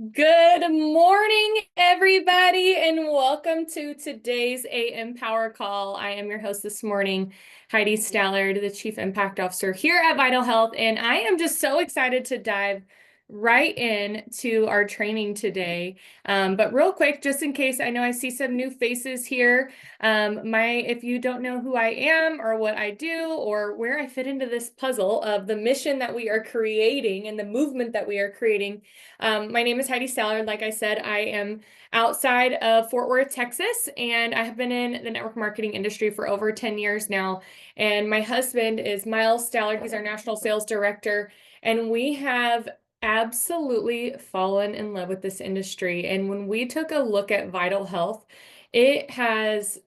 Good morning, everybody, and welcome to today's AM Power Call. I am your host this morning, Heidi Stallard, the Chief Impact Officer here at Vital Health, and I am just so excited to dive right in to our training today. But real quick, just in case, I know I see some new faces here. If you don't know who I am or what I do or where I fit into this puzzle of the mission that we are creating and the movement that we are creating, my name is Heidi Stallard. Like I said, I am outside of Fort Worth, Texas, and I have been in the network marketing industry for over 10 years now. And my husband is Miles Stallard. He's our national sales director. And we have absolutely fallen in love with this industry. And when we took a look at Vital Health, it has,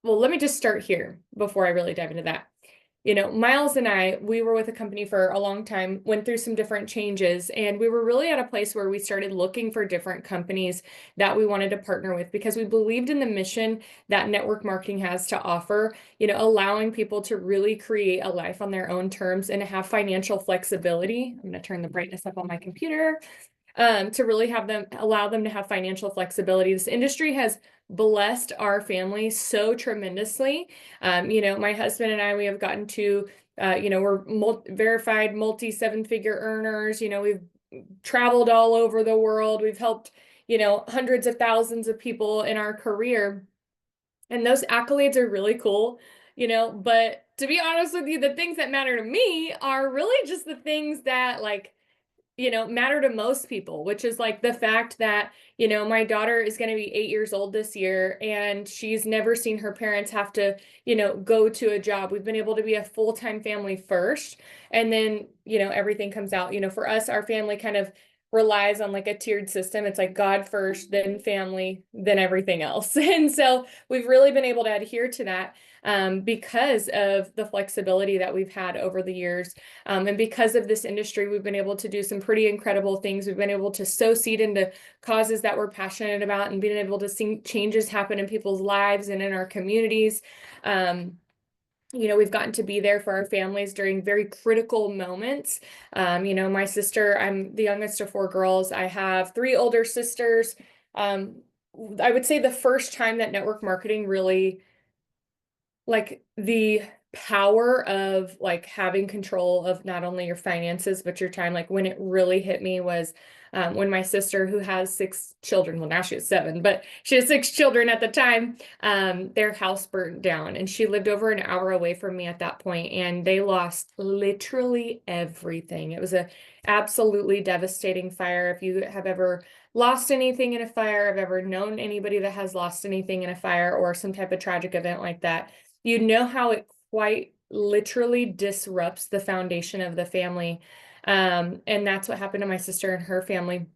well, let me just start here before I really dive into that. Miles and I, we were with a company for a long time, went through some different changes, and we were really at a place where we started looking for different companies that we wanted to partner with because we believed in the mission that network marketing has to offer, allowing people to really create a life on their own terms and to have financial flexibility. I'm going to turn the brightness up on my computer. To really allow them to have financial flexibility. This industry has blessed our family so tremendously. My husband and I, we have gotten to, we're verified multi-seven-figure earners. We've traveled all over the world. We've helped, hundreds of thousands of people in our career. And those accolades are really cool, but to be honest with you, the things that matter to me are really just the things that matter to most people, which is like the fact that, my daughter is going to be 8 years old this year and she's never seen her parents have to, go to a job. We've been able to be a full-time family first. And then, everything comes out, for us, our family kind of relies on like a tiered system. It's like God first, then family, then everything else. And so we've really been able to adhere to that because of the flexibility that we've had over the years. And because of this industry, we've been able to do some pretty incredible things. We've been able to sow seed into causes that we're passionate about and being able to see changes happen in people's lives and in our communities. We've gotten to be there for our families during very critical moments. My sister, I'm the youngest of four girls. I have three older sisters. I would say the first time that network marketing really, like the power of like having control of not only your finances but your time, like when it really hit me was when my sister, who has six children, well now she has seven, but she has six children at the time, their house burnt down and she lived over an hour away from me at that point, and they lost literally everything. It was a absolutely devastating fire. If you have ever lost anything in a fire, have ever known anybody that has lost anything in a fire or some type of tragic event like that, you know how it quite literally disrupts the foundation of the family. And that's what happened to my sister and her family.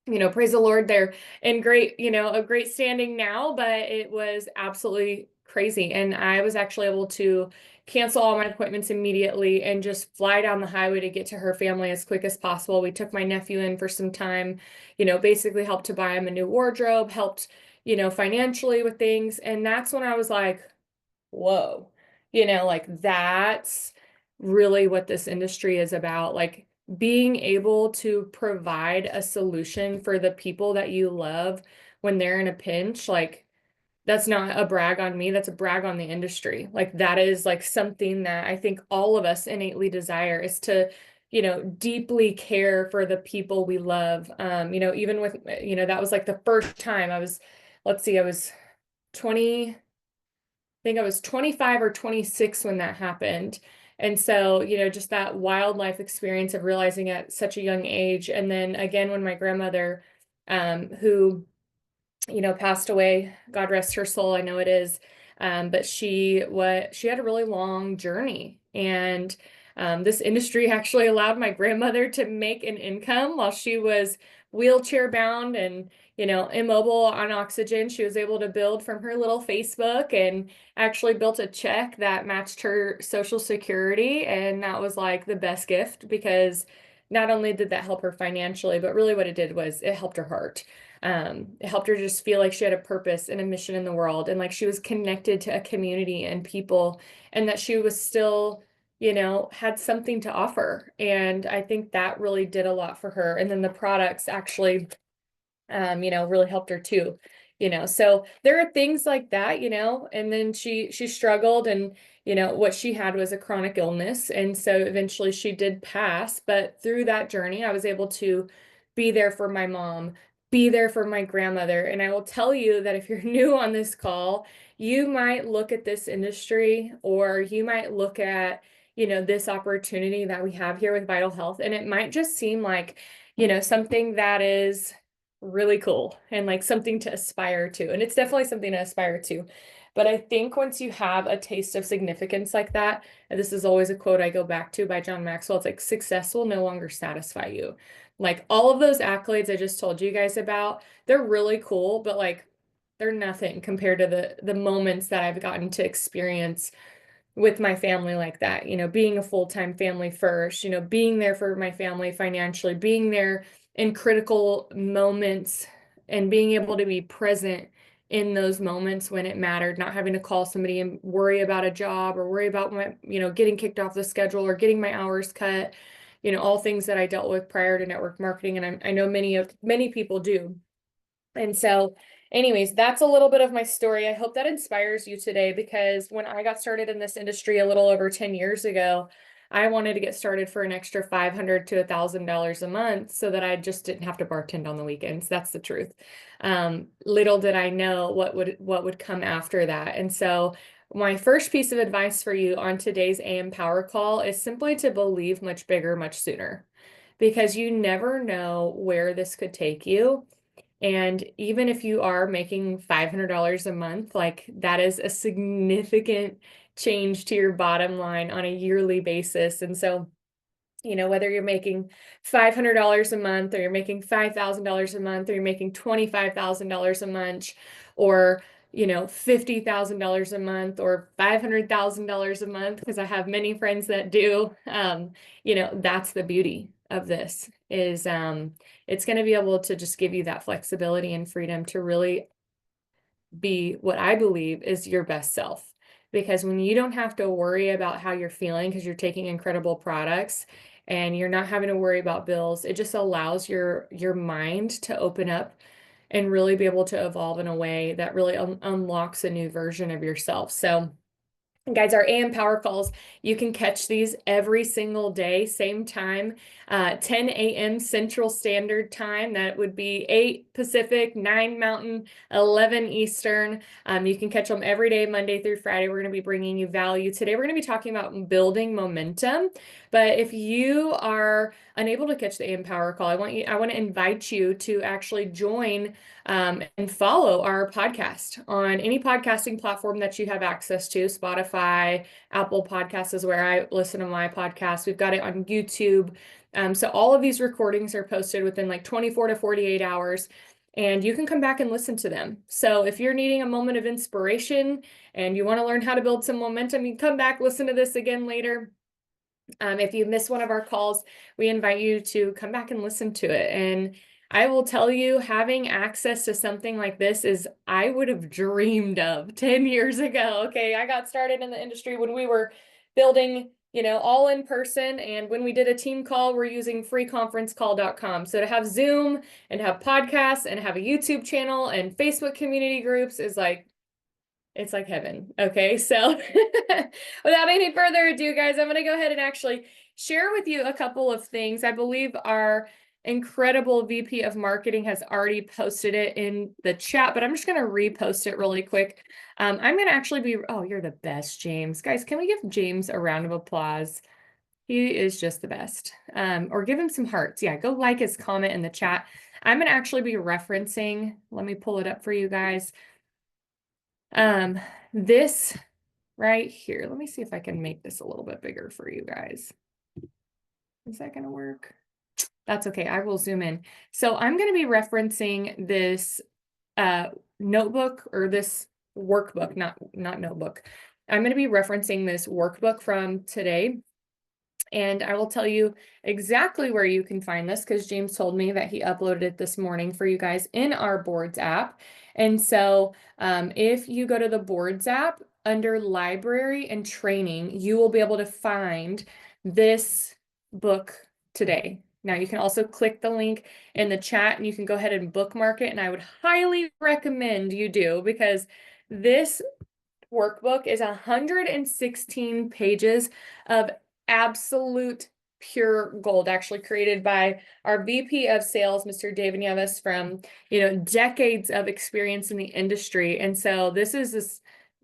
Praise the Lord, they're in a great standing now, but it was absolutely crazy. And I was actually able to cancel all my appointments immediately and just fly down the highway to get to her family as quick as possible. We took my nephew in for some time, basically helped to buy him a new wardrobe, helped, financially with things. And that's when I was like, whoa, like that's really what this industry is about. Like being able to provide a solution for the people that you love when they're in a pinch, like that's not a brag on me, that's a brag on the industry. Like that is like something that I think all of us innately desire, is to, deeply care for the people we love. Even with, that was like the first time I was, let's see, I was 20, think I was 25 or 26 when that happened. And so, just that wildlife experience of realizing at such a young age. And then again, when my grandmother, who, passed away, God rest her soul, I know it is. But she had a really long journey. And this industry actually allowed my grandmother to make an income while she was wheelchair bound and, immobile on oxygen. She was able to build from her little Facebook and actually built a check that matched her Social Security. And that was like the best gift, because not only did that help her financially, but really what it did was it helped her heart. It helped her just feel like she had a purpose and a mission in the world, and like she was connected to a community and people, and that she was still had something to offer. And I think that really did a lot for her. And then the products actually really helped her too. So there are things like that, and then she struggled, and what she had was a chronic illness. And so eventually she did pass, but through that journey, I was able to be there for my mom, be there for my grandmother. And I will tell you that if you're new on this call, you might look at this industry, or you might look at, this opportunity that we have here with Vital Health, and it might just seem like, something that is really cool and like something to aspire to. And it's definitely something to aspire to. But I think once you have a taste of significance like that, and this is always a quote I go back to by John Maxwell, it's like success will no longer satisfy you. Like all of those accolades I just told you guys about, they're really cool, but like they're nothing compared to the moments that I've gotten to experience with my family like that, being a full-time family first, being there for my family financially, being there in critical moments, and being able to be present in those moments when it mattered, not having to call somebody and worry about a job, or worry about my, getting kicked off the schedule, or getting my hours cut, all things that I dealt with prior to network marketing. And I know many people do. And so anyways, that's a little bit of my story. I hope that inspires you today, because when I got started in this industry a little over 10 years ago, I wanted to get started for an extra $500 to $1,000 a month so that I just didn't have to bartend on the weekends. That's the truth. Little did I know what would come after that. And so my first piece of advice for you on today's AM Power Call is simply to believe much bigger, much sooner, because you never know where this could take you. And even if you are making $500 a month, like that is a significant change to your bottom line on a yearly basis. And so, whether you're making $500 a month, or you're making $5,000 a month, or you're making $25,000 a month, or, $50,000 a month, or $500,000 a month, because I have many friends that do, that's the beauty of this is, it's going to be able to just give you that flexibility and freedom to really be what I believe is your best self. Because when you don't have to worry about how you're feeling because you're taking incredible products, and you're not having to worry about bills, it just allows your mind to open up and really be able to evolve in a way that really unlocks a new version of yourself. So guys, our AM Power Calls, you can catch these every single day, same time, 10 a.m. Central Standard Time. That would be 8 Pacific, 9 Mountain, 11 Eastern. You can catch them every day, Monday through Friday. We're going to be bringing you value. Today, we're going to be talking about building momentum. But if you are unable to catch the AM Power Call, I want to invite you to actually join and follow our podcast on any podcasting platform that you have access to. Spotify, Apple Podcasts is where I listen to my podcast. We've got it on YouTube. So all of these recordings are posted within like 24 to 48 hours. And you can come back and listen to them. So if you're needing a moment of inspiration and you want to learn how to build some momentum, you can come back, listen to this again later. If you miss one of our calls, we invite you to come back and listen to it. And I will tell you, having access to something like this is, I would have dreamed of 10 years ago. Okay, I got started in the industry when we were building, all in person. And when we did a team call, we're using freeconferencecall.com. So to have Zoom and have podcasts and have a YouTube channel and Facebook community groups is like, it's like heaven. Okay, so without any further ado, guys, I'm going to go ahead and actually share with you a couple of things. I believe our incredible VP of marketing has already posted it in the chat, but I'm just going to repost it really quick. I'm going to actually be, oh, you're the best, James. Guys, can we give James a round of applause? He is just the best. Or give him some hearts. Yeah, go like his comment in the chat. I'm going to actually be referencing, let me pull it up for you guys. This right here, let me see if I can make this a little bit bigger for you guys. Is that going to work? That's okay. I will zoom in. So I'm going to be referencing this notebook, or this workbook, not notebook. I'm going to be referencing this workbook from today. And I will tell you exactly where you can find this, because James told me that he uploaded it this morning for you guys in our Boards app. And so if you go to the Boards app, under library and training, you will be able to find this book today. Now you can also click the link in the chat and you can go ahead and bookmark it. And I would highly recommend you do, because this workbook is 116 pages of absolute pure gold, actually created by our VP of sales, Mr. David Nieves, from, decades of experience in the industry. And so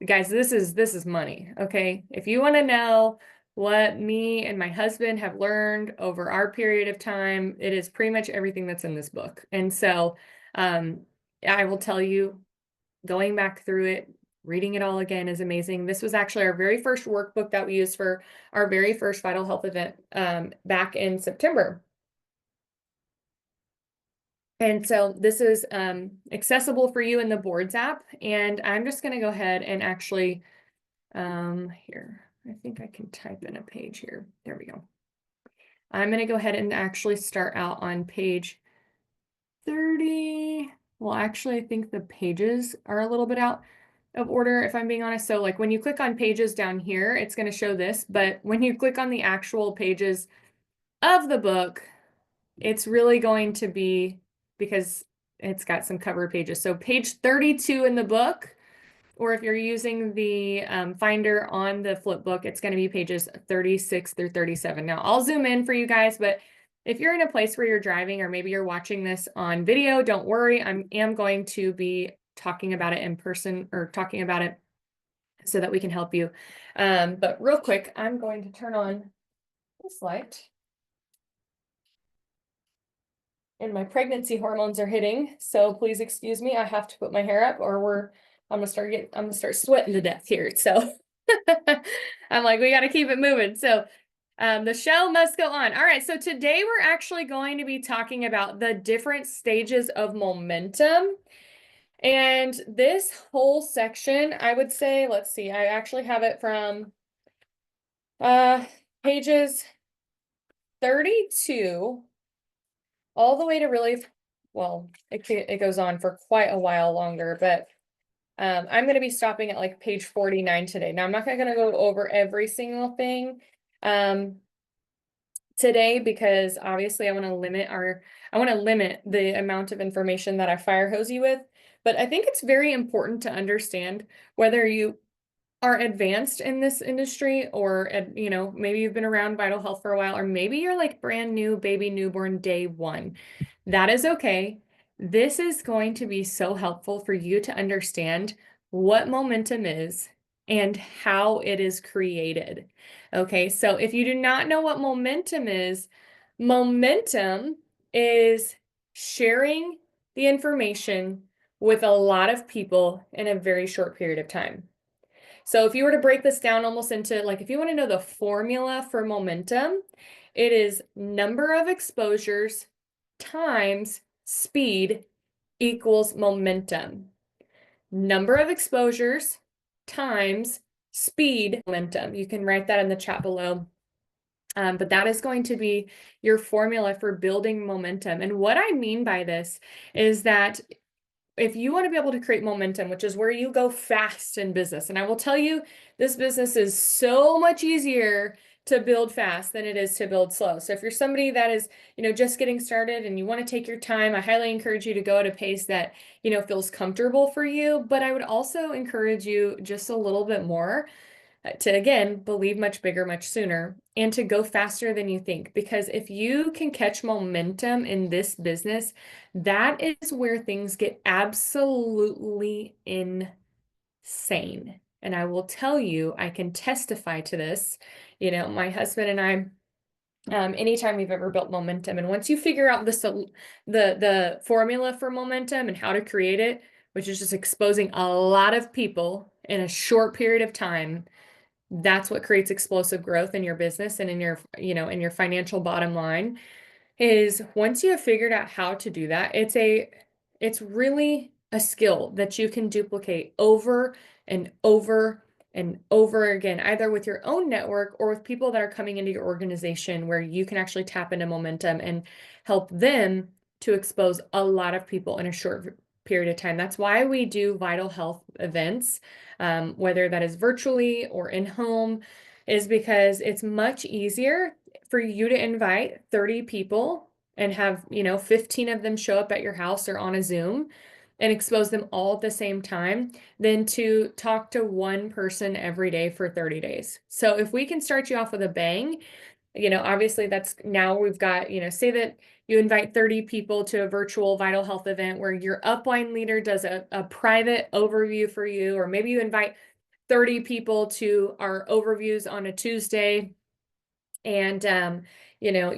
guys, this is money. Okay. If you want to know what me and my husband have learned over our period of time, it is pretty much everything that's in this book. And so, I will tell you, going back through it, reading it all again is amazing. This was actually our very first workbook that we used for our very first Vital Health event back in September. And so this is accessible for you in the Boards app. And I'm just going to go ahead and actually, here, I think I can type in a page here. There we go. I'm going to go ahead and actually start out on page 30. Well, actually, I think the pages are a little bit out of order, if I'm being honest. So like when you click on pages down here, it's going to show this, but when you click on the actual pages of the book, it's really going to be, because it's got some cover pages. So page 32 in the book, or if you're using the Finder on the flip book, it's going to be pages 36 through 37. Now I'll zoom in for you guys, but if you're in a place where you're driving, or maybe you're watching this on video, don't worry. I am going to be talking about it in person, or talking about it so that we can help you. But real quick, I'm going to turn on this light. And my pregnancy hormones are hitting, so please excuse me. I have to put my hair up, or I'm gonna start sweating to death here. So I'm like, we got to keep it moving. So the show must go on. All right, so today we're actually going to be talking about the different stages of momentum. And this whole section, I would say, let's see, I actually have it from pages 32 all the way to really, well, it goes on for quite a while longer, but I'm going to be stopping at like page 49 today. Now, I'm not going to go over every single thing today, because obviously I want to limit the amount of information that I fire hose you with. But I think it's very important to understand whether you are advanced in this industry, or maybe you've been around Vital Health for a while, or maybe you're like brand new baby newborn day one. That is okay. This is going to be so helpful for you to understand what momentum is and how it is created. Okay, so if you do not know what momentum is sharing the information with a lot of people in a very short period of time. So if you were to break this down almost into, like, if you want to know the formula for momentum, it is number of exposures times speed equals momentum. Number of exposures times speed momentum. You can write that in the chat below. But that is going to be your formula for building momentum. And what I mean by this is that if you want to be able to create momentum, which is where you go fast in business, and I will tell you, this business is so much easier to build fast than it is to build slow. So if you're somebody that is, just getting started and you want to take your time, I highly encourage you to go at a pace that, feels comfortable for you. But I would also encourage you just a little bit more to, again, believe much bigger, much sooner, and to go faster than you think. Because if you can catch momentum in this business, that is where things get absolutely insane. And I will tell you, I can testify to this. My husband and I, anytime we've ever built momentum, and once you figure out the formula for momentum and how to create it, which is just exposing a lot of people in a short period of time, that's what creates explosive growth in your business and in your, in your financial bottom line. Is once you have figured out how to do that, it's really a skill that you can duplicate over and over and over again, either with your own network or with people that are coming into your organization, where you can actually tap into momentum and help them to expose a lot of people in a short period of time. That's why we do vital health events, whether that is virtually or in home, is because it's much easier for you to invite 30 people and have, 15 of them show up at your house or on a Zoom and expose them all at the same time than to talk to one person every day for 30 days. So if we can start you off with a bang, obviously that's now we've got, say that you invite 30 people to a virtual vital health event where your upline leader does a private overview for you, or maybe you invite 30 people to our overviews on a Tuesday and, you know,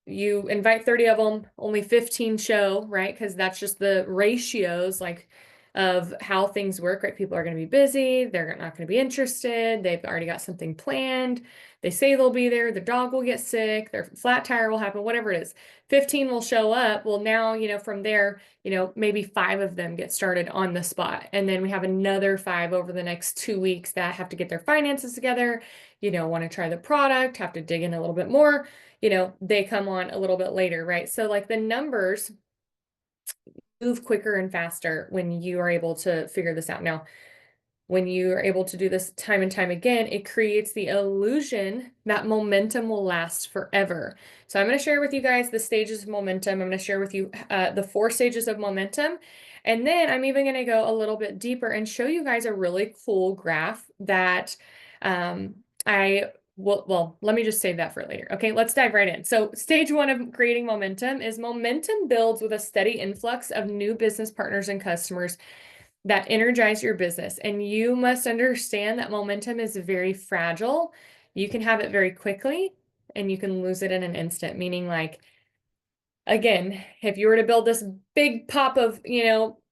you invite 30 of them, only 15 show, right? Because that's just the ratios, like of how things work, right? People are going to be busy. They're not going to be interested. They've already got something planned. They say they'll be there. The dog will get sick. Their flat tire will happen, whatever it is. 15 will show up. Well, now, from there, maybe 5 of them get started on the spot. And then we have another 5 over the next 2 weeks that have to get their finances together, want to try the product, have to dig in a little bit more, they come on a little bit later, right? So like the numbers move quicker and faster when you are able to figure this out. Now, when you are able to do this time and time again, it creates the illusion that momentum will last forever. So I'm going to share with you guys the stages of momentum. I'm going to share with you the 4 stages of momentum. And then I'm even going to go a little bit deeper and show you guys a really cool graph that let me just save that for later. Okay, let's dive right in. So stage 1 of creating momentum is momentum builds with a steady influx of new business partners and customers that energize your business. And you must understand that momentum is very fragile. You can have it very quickly and you can lose it in an instant, meaning like, again, if you were to build this big pop of,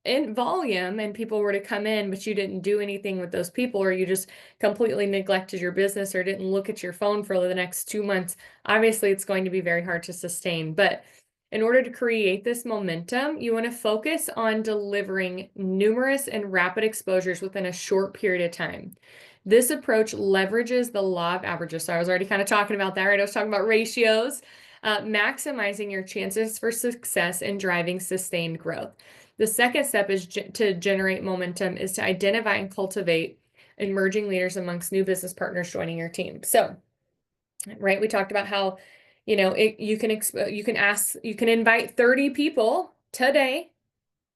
in volume and people were to come in, but you didn't do anything with those people, or you just completely neglected your business or didn't look at your phone for the next 2 months, obviously it's going to be very hard to sustain. But in order to create this momentum, you want to focus on delivering numerous and rapid exposures within a short period of time. This approach leverages the law of averages. So I was already kind of talking about that, right? I was talking about ratios, maximizing your chances for success and driving sustained growth. The second step is to generate momentum is to identify and cultivate emerging leaders amongst new business partners joining your team. So, right, we talked about how, you can invite 30 people today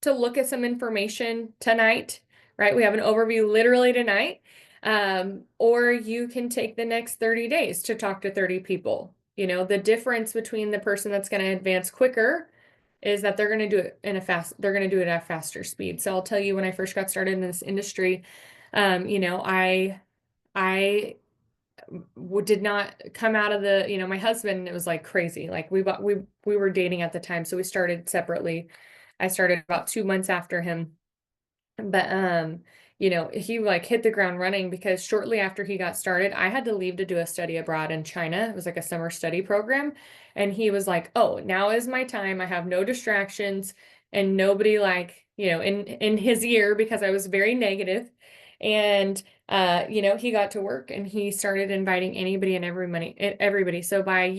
to look at some information tonight, right? We have an overview literally tonight. Or you can take the next 30 days to talk to 30 people. The difference between the person that's going to advance quicker is that they're going to do it they're going to do it at a faster speed. So I'll tell you, when I first got started in this industry, I did not come out of my husband, it was like crazy. Like we were dating at the time. So we started separately. I started about 2 months after him. But he like hit the ground running because shortly after he got started, I had to leave to do a study abroad in China. It was like a summer study program. And he was like, "Oh, now is my time. I have no distractions and nobody like, in his ear," because I was very negative. And he got to work and he started inviting anybody and everybody. So by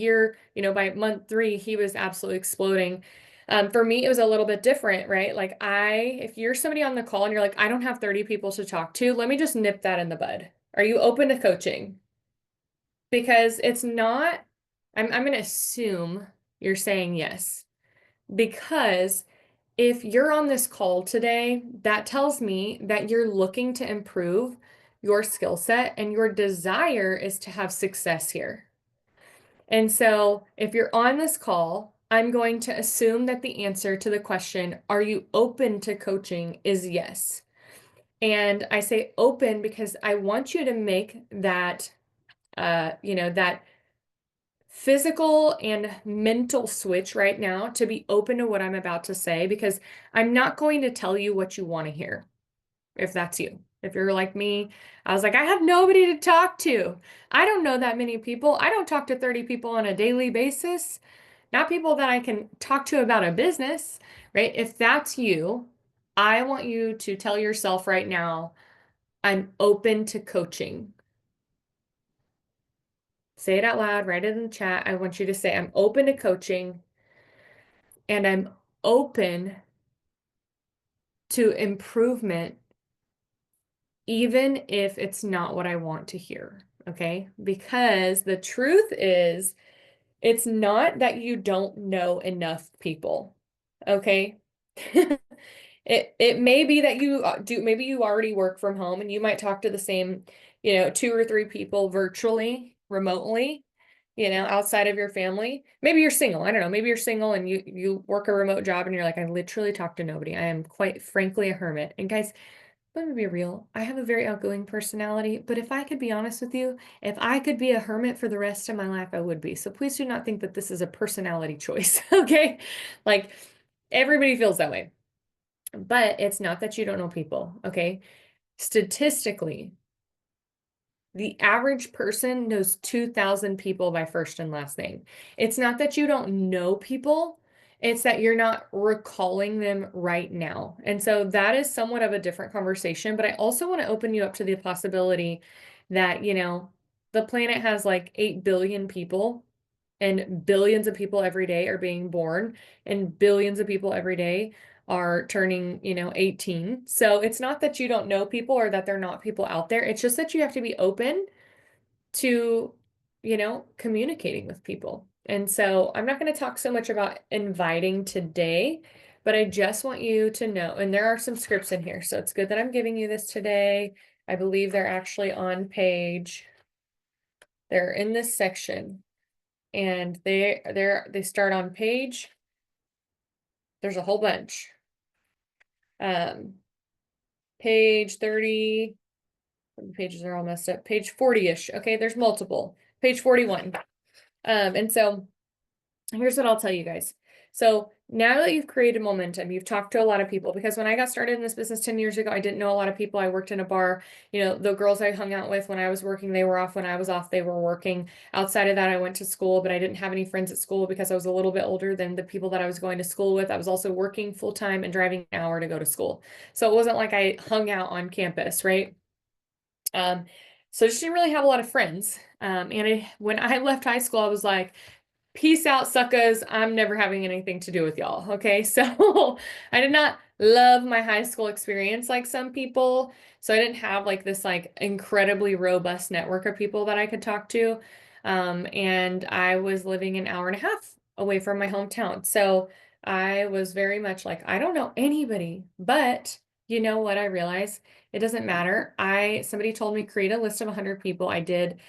by month 3, he was absolutely exploding. For me, it was a little bit different, right? Like if you're somebody on the call and you're like, "I don't have 30 people to talk to," let me just nip that in the bud. Are you open to coaching? Because it's not, I'm going to assume you're saying yes. Because if you're on this call today, that tells me that you're looking to improve your skill set and your desire is to have success here. And so if you're on this call, I'm going to assume that the answer to the question, "Are you open to coaching?" is yes. And I say open because I want you to make that, that physical and mental switch right now to be open to what I'm about to say, because I'm not going to tell you what you want to hear. If that's you. If you're like me, I was like, I have nobody to talk to. I don't know that many people. I don't talk to 30 people on a daily basis, not people that I can talk to about a business, right? If that's you, I want you to tell yourself right now, "I'm open to coaching." Say it out loud, write it in the chat. I want you to say, "I'm open to coaching and I'm open to improvement, even if it's not what I want to hear. Okay. Because the truth is, it's not that you don't know enough people. Okay. It may be that you do, maybe you already work from home and you might talk to the same, 2 or 3 people virtually, remotely, outside of your family. Maybe you're single. I don't know. Maybe you're single and you work a remote job and you're like, I literally talk to nobody. I am quite frankly a hermit. And guys, let me be real. I have a very outgoing personality, but if I could be honest with you, if I could be a hermit for the rest of my life, I would be. So please do not think that this is a personality choice, okay? Like everybody feels that way. But it's not that you don't know people, okay? Statistically, the average person knows 2,000 people by first and last name. It's not that you don't know people, it's that you're not recalling them right now. And so that is somewhat of a different conversation, but I also want to open you up to the possibility that, the planet has like 8 billion people and billions of people every day are being born and billions of people every day are turning, 18. So it's not that you don't know people or that they're not people out there. It's just that you have to be open to, communicating with people. And so I'm not going to talk so much about inviting today, but I just want you to know, and there are some scripts in here. So it's good that I'm giving you this today. I believe they're actually on they're in this section and they start on page, there's a whole bunch. Page 30, the pages are all messed up. Page 40-ish. Okay, there's multiple. Page 41. And so here's what I'll tell you guys. So now that you've created momentum, you've talked to a lot of people, because when I got started in this business 10 years ago, I didn't know a lot of people. I worked in a bar. The girls I hung out with when I was working, they were off. When I was off, they were working. Outside of that, I went to school, but I didn't have any friends at school because I was a little bit older than the people that I was going to school with. I was also working full time and driving an hour to go to school. So it wasn't like I hung out on campus, right? So I just didn't really have a lot of friends. When I left high school, I was like, peace out, suckers. I'm never having anything to do with y'all. Okay. So I did not love my high school experience like some people. So I didn't have like this like incredibly robust network of people that I could talk to. And I was living an hour and a half away from my hometown. So I was very much like, I don't know anybody, but you know what? I realized it doesn't matter. Somebody told me create a list of 100 people. I did.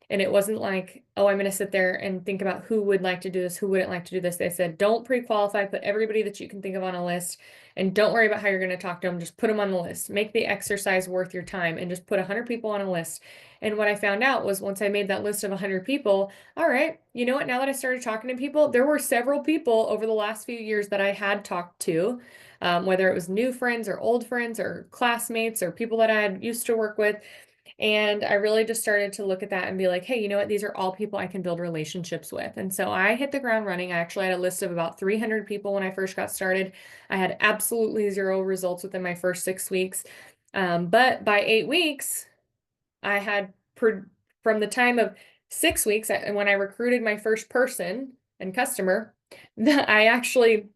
And it wasn't like, oh, I'm going to sit there and think about who would like to do this, who wouldn't like to do this. They said, don't pre-qualify, put everybody that you can think of on a list, and don't worry about how you're going to talk to them. Just put them on the list. Make the exercise worth your time and just put 100 people on a list. And what I found out was once I made that list of 100 people, all right, you know what? Now that I started talking to people, there were several people over the last few years that I had talked to, whether it was new friends or old friends or classmates or people that I had used to work with. And I really just started to look at that and be like, hey, you know what? These are all people I can build relationships with. And so I hit the ground running. I actually had a list of about 300 people when I first got started. I had absolutely zero results within my first 6 weeks. But by 8 weeks, I had, from the time of 6 weeks, when I recruited my first person and customer, that I actually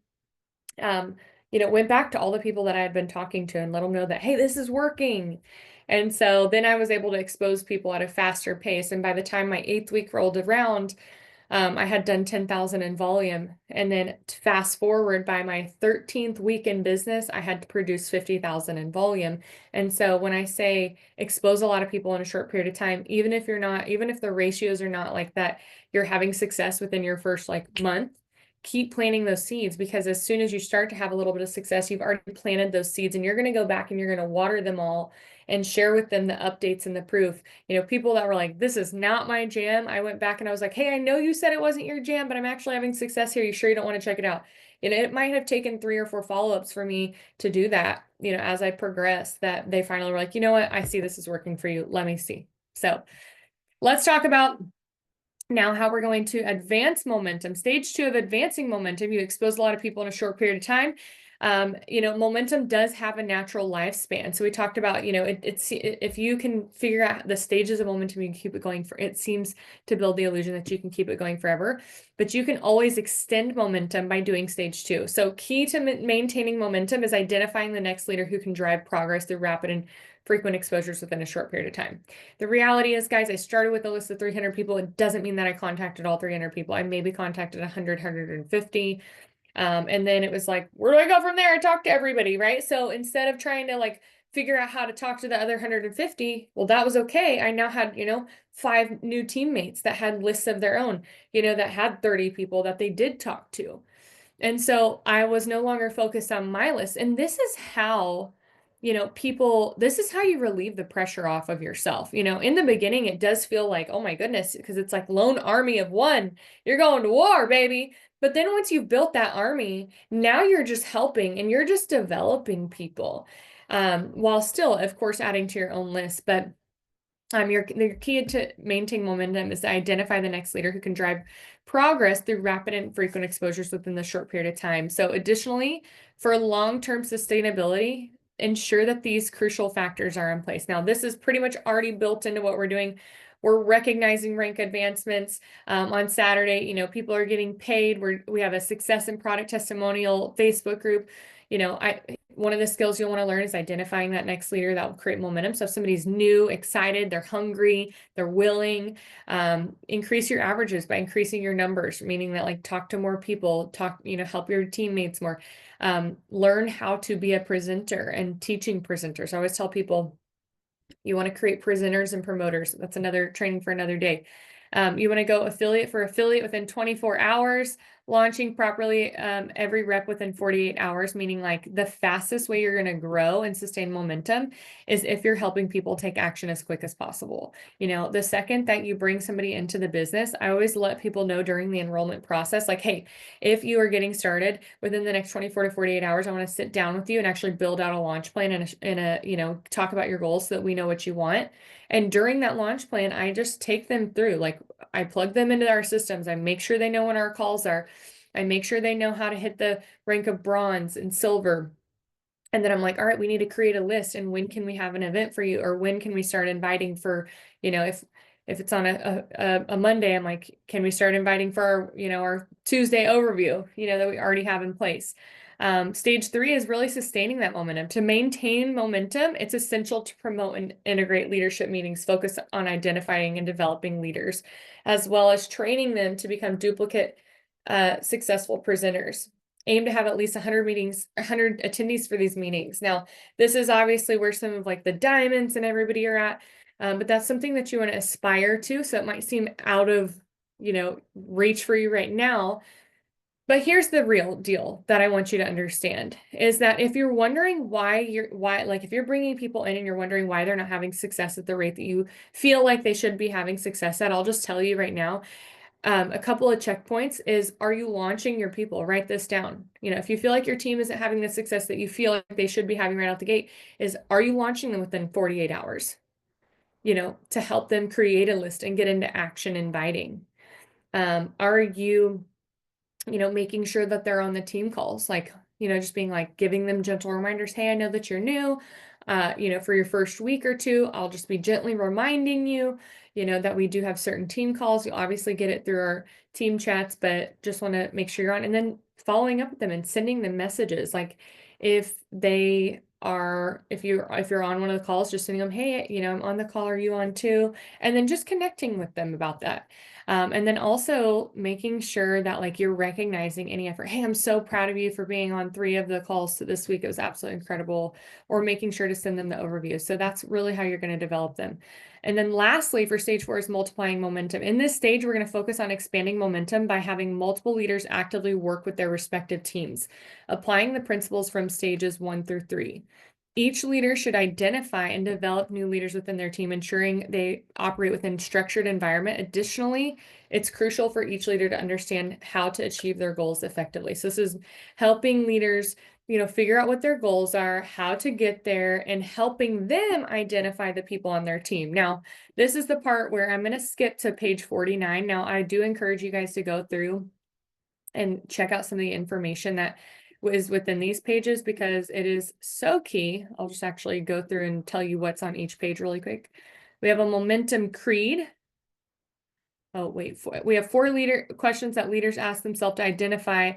went back to all the people that I had been talking to and let them know that, hey, this is working. And so then I was able to expose people at a faster pace. And by the time my 8th week rolled around, I had done 10,000 in volume. And then fast forward, by my 13th week in business, I had to produce 50,000 in volume. And so when I say expose a lot of people in a short period of time, even if the ratios are not like that, you're having success within your first like month, keep planting those seeds, because as soon as you start to have a little bit of success, you've already planted those seeds and you're going to go back and you're going to water them all and share with them the updates and the proof. People that were like, this is not my jam. I went back and I was like, hey, I know you said it wasn't your jam, but I'm actually having success here. You sure you don't want to check it out? It might have taken 3 or 4 follow-ups for me to do that, as I progressed, that they finally were like, you know what? I see this is working for you. Let me see. So let's talk about now how we're going to advance momentum. Stage 2 of advancing momentum, you expose a lot of people in a short period of time. Momentum does have a natural lifespan. So we talked about, if you can figure out the stages of momentum, you can keep it going it seems to build the illusion that you can keep it going forever, but you can always extend momentum by doing stage 2. So key to maintaining momentum is identifying the next leader who can drive progress through rapid and frequent exposures within a short period of time. The reality is, guys, I started with a list of 300 people. It doesn't mean that I contacted all 300 people. I maybe contacted 100, 150. And then it was like, where do I go from there? I talk to everybody, right? So instead of trying to like figure out how to talk to the other 150, well, that was okay. I now had, 5 new teammates that had lists of their own, that had 30 people that they did talk to. And so I was no longer focused on my list. And this is how, this is how you relieve the pressure off of yourself. In the beginning, it does feel like, oh my goodness, because it's like lone army of one. You're going to war, baby. But then once you've built that army, now you're just helping and you're just developing people, while still, of course, adding to your own list. But your key to maintain momentum is to identify the next leader who can drive progress through rapid and frequent exposures within the short period of time. So additionally, for long-term sustainability, ensure that these crucial factors are in place. Now, this is pretty much already built into what we're doing. We're recognizing rank advancements. On Saturday, people are getting paid. We have a success and product testimonial Facebook group. One of the skills you'll want to learn is identifying that next leader that will create momentum. So if somebody's new, excited, they're hungry, they're willing, increase your averages by increasing your numbers, meaning that like talk to more people, help your teammates more, learn how to be a presenter and teaching presenters. I always tell people, you want to create presenters and promoters. That's another training for another day. You want to go affiliate for affiliate within 24 hours, launching properly every rep within 48 hours, meaning like the fastest way you're going to grow and sustain momentum is if you're helping people take action as quick as possible. The second that you bring somebody into the business, I always let people know during the enrollment process, like, hey, if you are getting started within the next 24 to 48 hours, I want to sit down with you and actually build out a launch plan and talk about your goals so that we know what you want. And during that launch plan, I just take them through, like I plug them into our systems. I make sure they know when our calls are. I make sure they know how to hit the rank of bronze and silver. And then I'm like, all right, we need to create a list. And when can we have an event for you? Or when can we start inviting for, if it's on a Monday, I'm like, can we start inviting for our Tuesday overview, that we already have in place. Stage 3 is really sustaining that momentum. To maintain momentum, it's essential to promote and integrate leadership meetings, focus on identifying and developing leaders, as well as training them to become duplicate successful presenters. Aim to have at least 100 attendees for these meetings. Now, this is obviously where some of like the diamonds and everybody are at, but that's something that you want to aspire to. So it might seem out of, reach for you right now. But here's the real deal that I want you to understand is that if you're wondering if you're bringing people in and you're wondering why they're not having success at the rate that you feel like they should be having success at, I'll just tell you right now, a couple of checkpoints is, are you launching your people? Write this down. If you feel like your team isn't having the success that you feel like they should be having right out the gate, are you launching them within 48 hours? To help them create a list and get into action inviting. Are you making sure that they're on the team calls, like, just being like giving them gentle reminders. Hey, I know that you're new, for your first week or two, I'll just be gently reminding you, that we do have certain team calls. You'll obviously get it through our team chats, but just want to make sure you're on, and then following up with them and sending them messages. Like if you're on one of the calls, just sending them, hey, I'm on the call. Are you on too? And then just connecting with them about that. And then also making sure that like you're recognizing any effort. Hey, I'm so proud of you for being on 3 of the calls this week. It was absolutely incredible. Or making sure to send them the overview. So that's really how you're going to develop them. And then lastly, for stage 4 is multiplying momentum. In this stage, we're going to focus on expanding momentum by having multiple leaders actively work with their respective teams, applying the principles from stages 1 through 3. Each leader should identify and develop new leaders within their team, ensuring they operate within a structured environment. Additionally, it's crucial for each leader to understand how to achieve their goals effectively. So this is helping leaders, figure out what their goals are, how to get there, and helping them identify the people on their team. Now, this is the part where I'm going to skip to page 49. Now, I do encourage you guys to go through and check out some of the information that is within these pages because it is so key. I'll just actually go through and tell you what's on each page really quick. We have a momentum creed. Oh, wait, we have 4 questions that leaders ask themselves to identify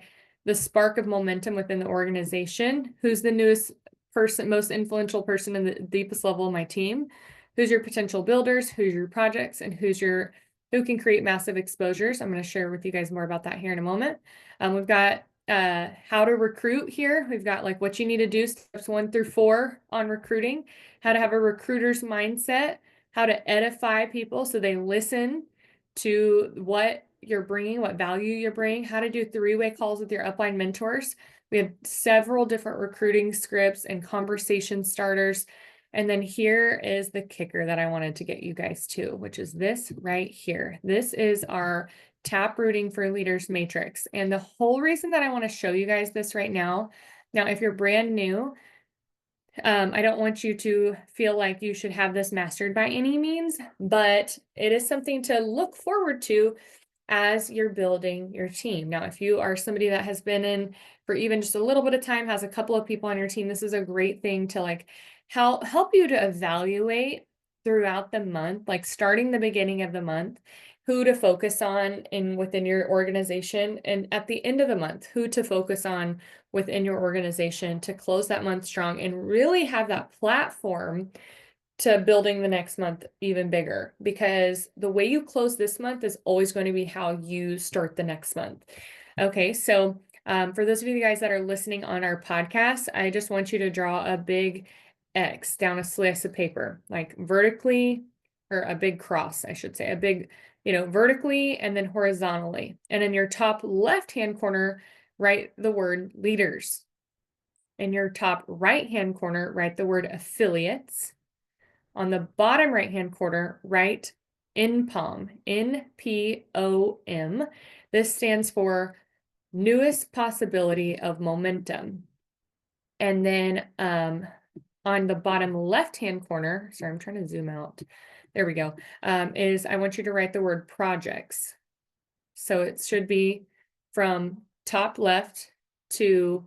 the spark of momentum within the organization. Who's the newest person, most influential person in the deepest level of my team? Who's your potential builders? Who's your projects? And who can create massive exposures? I'm going to share with you guys more about that here in a moment. We've got how to recruit here. We've got like what you need to do, steps 1 through 4 on recruiting, how to have a recruiter's mindset, how to edify people so they listen to what you're bringing, what value you're bringing, how to do 3-way calls with your upline mentors. We have several different recruiting scripts and conversation starters. And then here is the kicker that I wanted to get you guys to, which is this right here. This is our Tap Rooting for Leaders matrix. And the whole reason that I want to show you guys this right now, if you're brand new, I don't want you to feel like you should have this mastered by any means, but it is something to look forward to as you're building your team. Now, if you are somebody that has been in for even just a little bit of time, has a couple of people on your team, this is a great thing to like help you to evaluate throughout the month, like starting the beginning of the month, who to focus on within your organization, and at the end of the month, who to focus on within your organization to close that month strong and really have that platform to building the next month even bigger, because the way you close this month is always going to be how you start the next month. Okay, so for those of you guys that are listening on our podcast, I just want you to draw a big X down a slice of paper, like vertically, or a big cross, I should say, a big, vertically and then horizontally. And in your top left-hand corner, write the word leaders. In your top right-hand corner, write the word affiliates. On the bottom right-hand corner, write NPOM, NPOM. This stands for newest possibility of momentum. And then on the bottom left-hand corner, sorry, I'm trying to zoom out. There we go, I want you to write the word projects. So it should be from top left to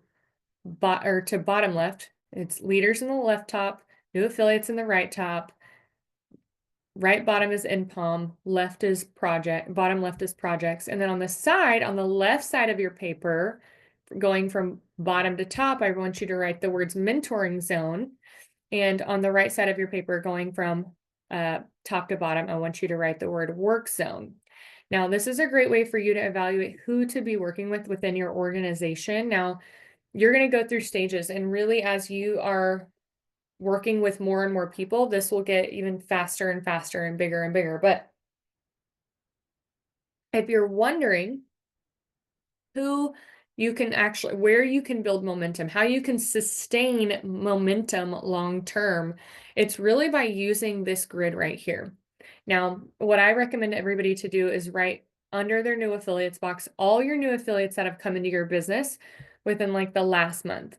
bottom left. It's leaders in the left top, new affiliates in the right top. Right bottom is NPOM, left is project, bottom left is projects. And then on the side, on the left side of your paper, going from bottom to top, I want you to write the words mentoring zone. And on the right side of your paper, going from top to bottom, I want you to write the word work zone. Now, this is a great way for you to evaluate who to be working with within your organization. Now, you're going to go through stages, and really as you are working with more and more people, this will get even faster and faster and bigger. But if you're wondering where you can build momentum, how you can sustain momentum long term, it's really by using this grid right here. Now, what I recommend everybody to do is write under their new affiliates box all your new affiliates that have come into your business within like the last month.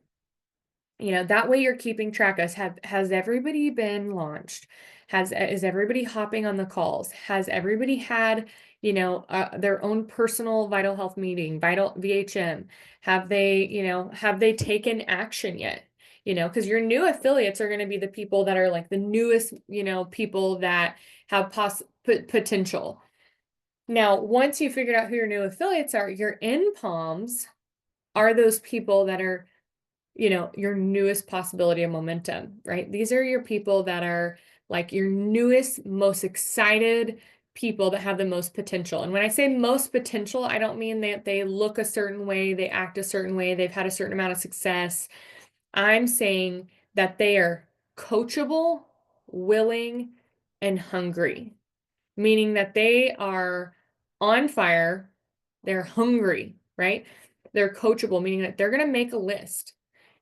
That way you're keeping track of has everybody been launched? Is everybody hopping on the calls? Has everybody had, their own personal vital health meeting, vital VHM? Have they taken action yet? Because your new affiliates are going to be the people that are like the newest, people that have potential. Now, once you figured out who your new affiliates are, your NPOMs are those people that are your newest possibility of momentum, right? These are your people that are like your newest, most excited people that have the most potential. And when I say most potential, I don't mean that they look a certain way, they act a certain way, they've had a certain amount of success. I'm saying that they are coachable, willing, and hungry, meaning that they are on fire, they're hungry, right? They're coachable, meaning that they're going to make a list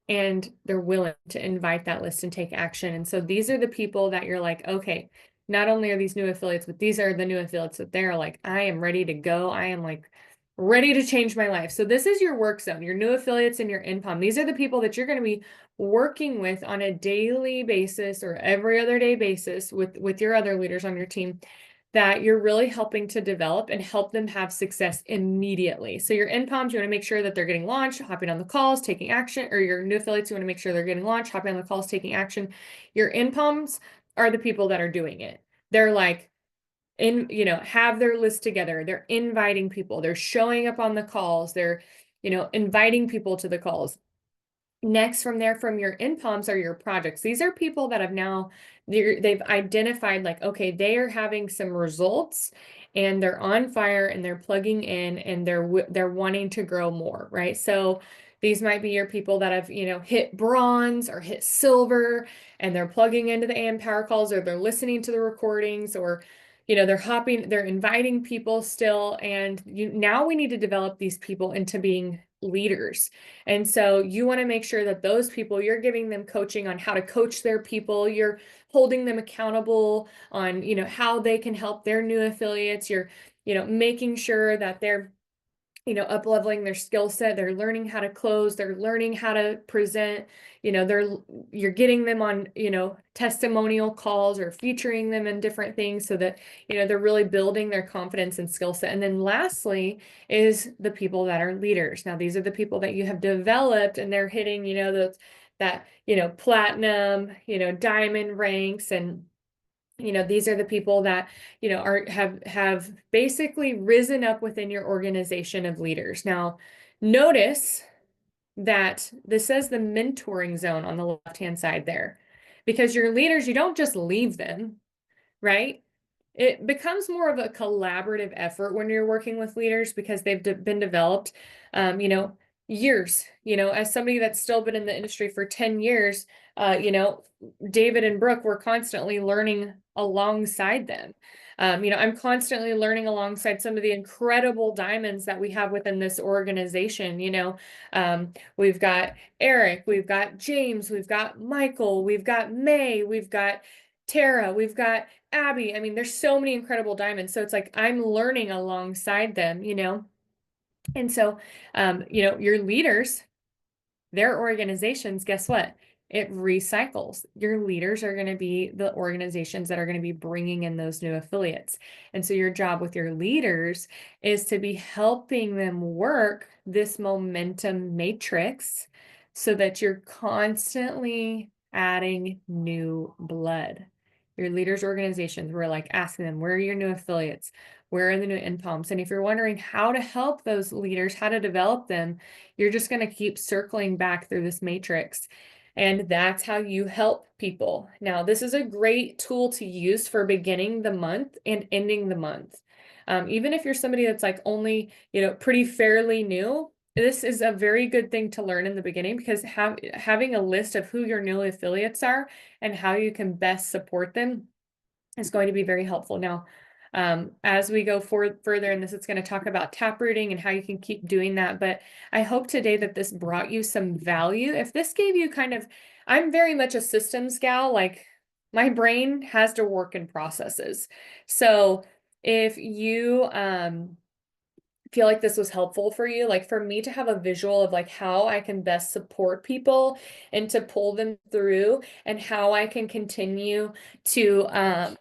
and they're willing to invite that list and take action. And so these are the people that you're like, okay, not only are these new affiliates, but these are the new affiliates that they're like, I am ready to go. I am like ready to change my life. So this is your work zone, your new affiliates and your NPOM. These are the people that you're going to be working with on a daily basis or every other day basis with your other leaders on your team that you're really helping to develop and help them have success immediately. So your in-poms, you want to make sure that they're getting launched, hopping on the calls, taking action, or your new affiliates, you want to make sure they're getting launched, hopping on the calls, taking action. Your in-poms are the people that are doing it. They're like, have their list together. They're inviting people. They're showing up on the calls. They're, inviting people to the calls. Next from there, from your in-poms are your projects. These are people that have now, they've identified like, okay, they are having some results and they're on fire and they're plugging in and they're wanting to grow more, right? So these might be your people that have, hit bronze or hit silver and they're plugging into the AM Power calls, or they're listening to the recordings, or they're inviting people still. And now we need to develop these people into being leaders. And so you want to make sure that those people, you're giving them coaching on how to coach their people. You're holding them accountable on, how they can help their new affiliates. You're, making sure that they're, up-leveling their skill set. They're learning how to close. They're learning how to present. You're getting them on, testimonial calls or featuring them in different things so that, they're really building their confidence and skill set. And then lastly is the people that are leaders. Now, these are the people that you have developed and they're hitting, platinum, diamond ranks. And these are the people that, have basically risen up within your organization of leaders. Now, notice that this says the mentoring zone on the left-hand side there, because your leaders, you don't just leave them, right? It becomes more of a collaborative effort when you're working with leaders because they've been developed, years, as somebody that's still been in the industry for 10 years, David and Brooke were constantly learning alongside them. I'm constantly learning alongside some of the incredible diamonds that we have within this organization. We've got Eric, we've got James, we've got Michael, we've got May, we've got Tara, we've got Abby. I mean, there's so many incredible diamonds. So it's like I'm learning alongside them, And so, your leaders, their organizations, guess what? It recycles. Your leaders are going to be the organizations that are going to be bringing in those new affiliates. And so your job with your leaders is to be helping them work this momentum matrix so that you're constantly adding new blood. Your leaders' organizations, we're like asking them, where are your new affiliates? Where are the new in-poms? And if you're wondering how to help those leaders, how to develop them, you're just going to keep circling back through this matrix. And that's how you help people. Now, this is a great tool to use for beginning the month and ending the month. Even if you're somebody that's like only, pretty fairly new, this is a very good thing to learn in the beginning, because having a list of who your new affiliates are and how you can best support them is going to be very helpful. Now, as we go further in this, it's going to talk about taprooting and how you can keep doing that. But I hope today that this brought you some value. If this gave you I'm very much a systems gal, like my brain has to work in processes. So if you feel like this was helpful for you, like for me to have a visual of like how I can best support people and to pull them through, and how I can continue to,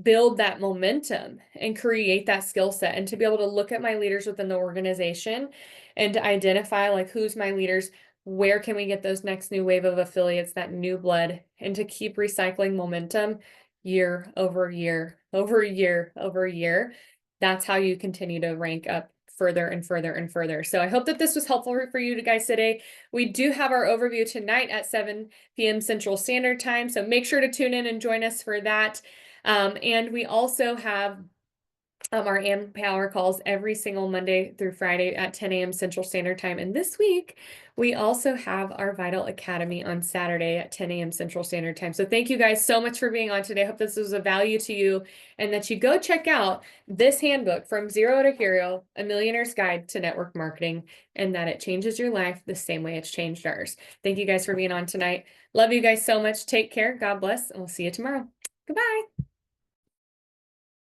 build that momentum and create that skill set, and to be able to look at my leaders within the organization and to identify like who's my leaders, where can we get those next new wave of affiliates, that new blood, and to keep recycling momentum year over year over year over year. That's how you continue to rank up further and further and further. So I hope that this was helpful for you guys today. We do have our overview tonight at 7 p.m. Central Standard Time. So make sure to tune in and join us for that. And we also have our AM Power calls every single Monday through Friday at 10 a.m. Central Standard Time. And this week, we also have our Vital Academy on Saturday at 10 a.m. Central Standard Time. So thank you guys so much for being on today. I hope this was of value to you, and that you go check out this handbook, From Zero to Hero, A Millionaire's Guide to Network Marketing, and that it changes your life the same way it's changed ours. Thank you guys for being on tonight. Love you guys so much. Take care. God bless, and we'll see you tomorrow. Goodbye.